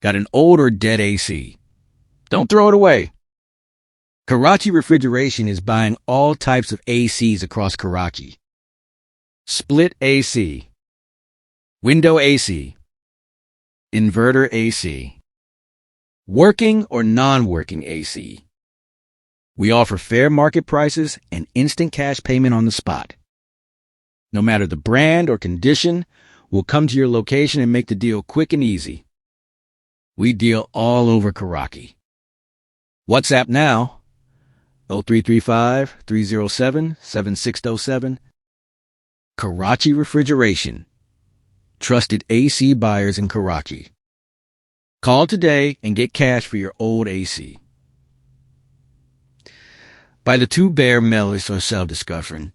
Got an old or dead AC? Don't throw it away. Karachi Refrigeration is buying all types of ACs across Karachi. Split AC, window AC, inverter AC, working or non-working AC. We offer fair market prices and instant cash payment on the spot. No matter the brand or condition, we'll come to your location and make the deal quick and easy. We deal all over Karachi. WhatsApp now, 0335-307-7607. Karachi Refrigeration. Trusted AC buyers in Karachi. Call today and get cash for your old AC. By the two Bear mailers for self-discovery.